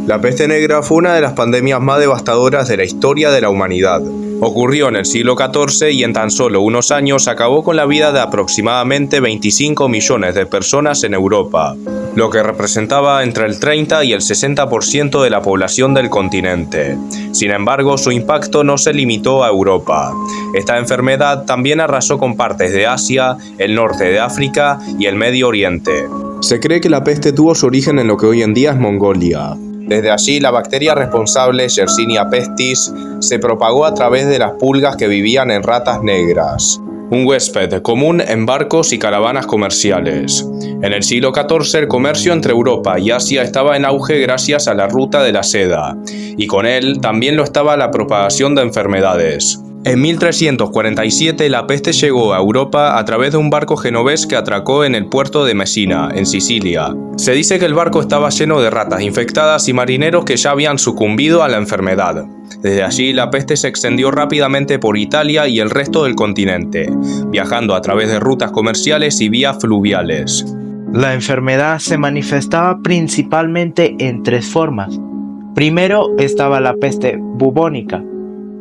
La peste negra fue una de las pandemias más devastadoras de la historia de la humanidad. Ocurrió en el siglo XIV y en tan solo unos años acabó con la vida de aproximadamente 25 millones de personas en Europa, lo que representaba entre el 30 y el 60% de la población del continente. Sin embargo, su impacto no se limitó a Europa. Esta enfermedad también arrasó con partes de Asia, el norte de África y el Medio Oriente. Se cree que la peste tuvo su origen en lo que hoy en día es Mongolia. Desde allí, la bacteria responsable, Yersinia pestis, se propagó a través de las pulgas que vivían en ratas negras, un huésped común en barcos y caravanas comerciales. En el siglo XIV, el comercio entre Europa y Asia estaba en auge gracias a la ruta de la seda, y con él también lo estaba la propagación de enfermedades. En 1347 la peste llegó a Europa a través de un barco genovés que atracó en el puerto de Messina, en Sicilia. Se dice que el barco estaba lleno de ratas infectadas y marineros que ya habían sucumbido a la enfermedad. Desde allí la peste se extendió rápidamente por Italia y el resto del continente, viajando a través de rutas comerciales y vías fluviales. La enfermedad se manifestaba principalmente en tres formas. Primero estaba la peste bubónica,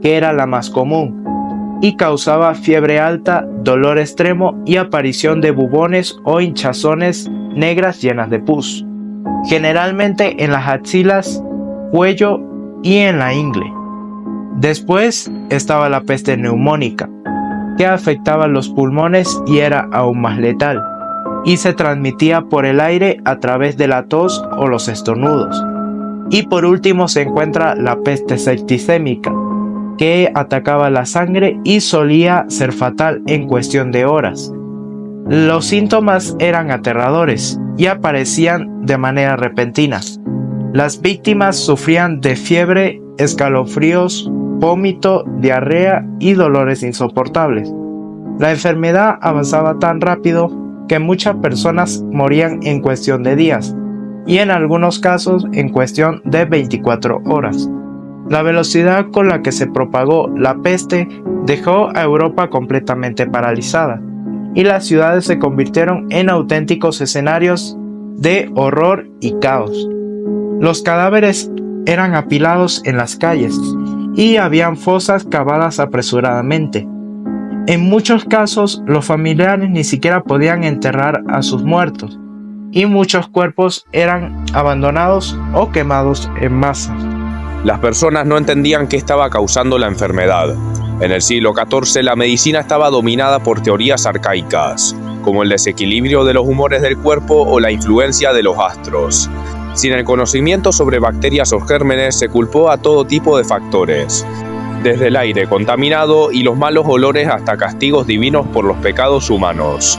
que era la más común, y causaba fiebre alta, dolor extremo y aparición de bubones o hinchazones negras llenas de pus, generalmente en las axilas, cuello y en la ingle. Después estaba la peste neumónica, que afectaba los pulmones y era aún más letal, y se transmitía por el aire a través de la tos o los estornudos. Y por último se encuentra la peste septicémica, que atacaba la sangre y solía ser fatal en cuestión de horas. Los síntomas eran aterradores y aparecían de manera repentina. Las víctimas sufrían de fiebre, escalofríos, vómito, diarrea y dolores insoportables. La enfermedad avanzaba tan rápido que muchas personas morían en cuestión de días y en algunos casos en cuestión de 24 horas. La velocidad con la que se propagó la peste dejó a Europa completamente paralizada, y las ciudades se convirtieron en auténticos escenarios de horror y caos. Los cadáveres eran apilados en las calles, y habían fosas cavadas apresuradamente. En muchos casos, los familiares ni siquiera podían enterrar a sus muertos, y muchos cuerpos eran abandonados o quemados en masa. Las personas no entendían qué estaba causando la enfermedad. En el siglo XIV la medicina estaba dominada por teorías arcaicas, como el desequilibrio de los humores del cuerpo o la influencia de los astros. Sin el conocimiento sobre bacterias o gérmenes se culpó a todo tipo de factores, desde el aire contaminado y los malos olores hasta castigos divinos por los pecados humanos.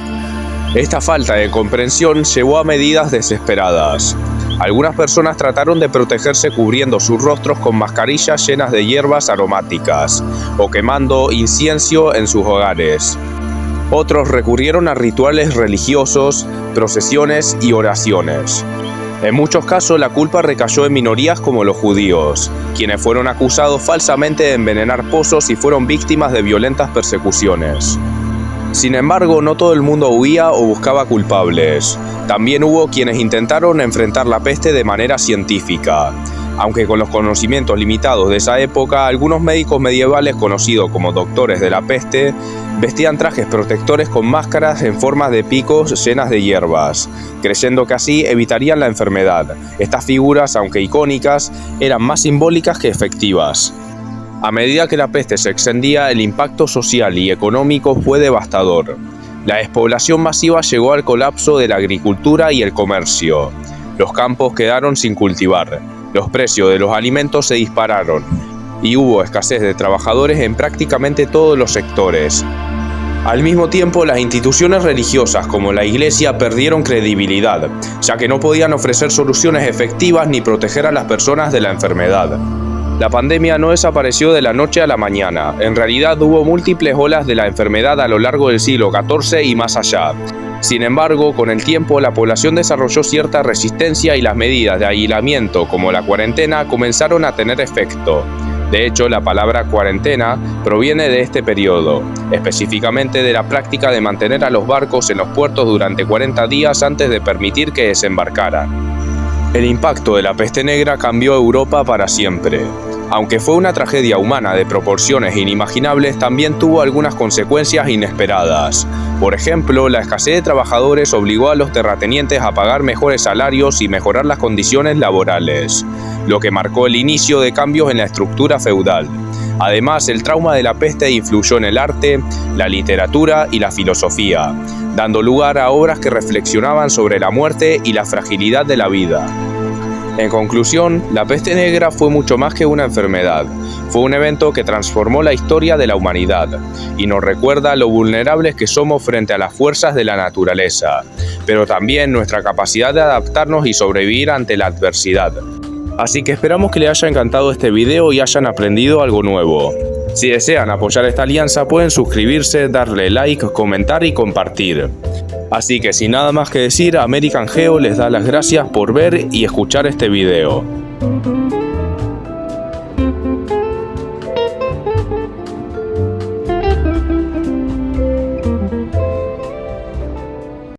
Esta falta de comprensión llevó a medidas desesperadas. Algunas personas trataron de protegerse cubriendo sus rostros con mascarillas llenas de hierbas aromáticas o quemando incienso en sus hogares. Otros recurrieron a rituales religiosos, procesiones y oraciones. En muchos casos la culpa recayó en minorías como los judíos, quienes fueron acusados falsamente de envenenar pozos y fueron víctimas de violentas persecuciones. Sin embargo, no todo el mundo huía o buscaba culpables. También hubo quienes intentaron enfrentar la peste de manera científica. Aunque con los conocimientos limitados de esa época, algunos médicos medievales conocidos como doctores de la peste vestían trajes protectores con máscaras en forma de picos llenas de hierbas, creyendo que así evitarían la enfermedad. Estas figuras, aunque icónicas, eran más simbólicas que efectivas. A medida que la peste se extendía, el impacto social y económico fue devastador. La despoblación masiva llegó al colapso de la agricultura y el comercio. Los campos quedaron sin cultivar, los precios de los alimentos se dispararon y hubo escasez de trabajadores en prácticamente todos los sectores. Al mismo tiempo, las instituciones religiosas como la Iglesia perdieron credibilidad, ya que no podían ofrecer soluciones efectivas ni proteger a las personas de la enfermedad. La pandemia no desapareció de la noche a la mañana. En realidad hubo múltiples olas de la enfermedad a lo largo del siglo XIV y más allá. Sin embargo, con el tiempo la población desarrolló cierta resistencia y las medidas de aislamiento, como la cuarentena, comenzaron a tener efecto. De hecho, la palabra cuarentena proviene de este periodo, específicamente de la práctica de mantener a los barcos en los puertos durante 40 días antes de permitir que desembarcaran. El impacto de la peste negra cambió Europa para siempre. Aunque fue una tragedia humana de proporciones inimaginables, también tuvo algunas consecuencias inesperadas. Por ejemplo, la escasez de trabajadores obligó a los terratenientes a pagar mejores salarios y mejorar las condiciones laborales, lo que marcó el inicio de cambios en la estructura feudal. Además, el trauma de la peste influyó en el arte, la literatura y la filosofía, dando lugar a obras que reflexionaban sobre la muerte y la fragilidad de la vida. En conclusión, la peste negra fue mucho más que una enfermedad. Fue un evento que transformó la historia de la humanidad y nos recuerda lo vulnerables que somos frente a las fuerzas de la naturaleza, pero también nuestra capacidad de adaptarnos y sobrevivir ante la adversidad. Así que esperamos que les haya encantado este video y hayan aprendido algo nuevo. Si desean apoyar esta alianza pueden suscribirse, darle like, comentar y compartir. Así que sin nada más que decir, American Geo les da las gracias por ver y escuchar este video.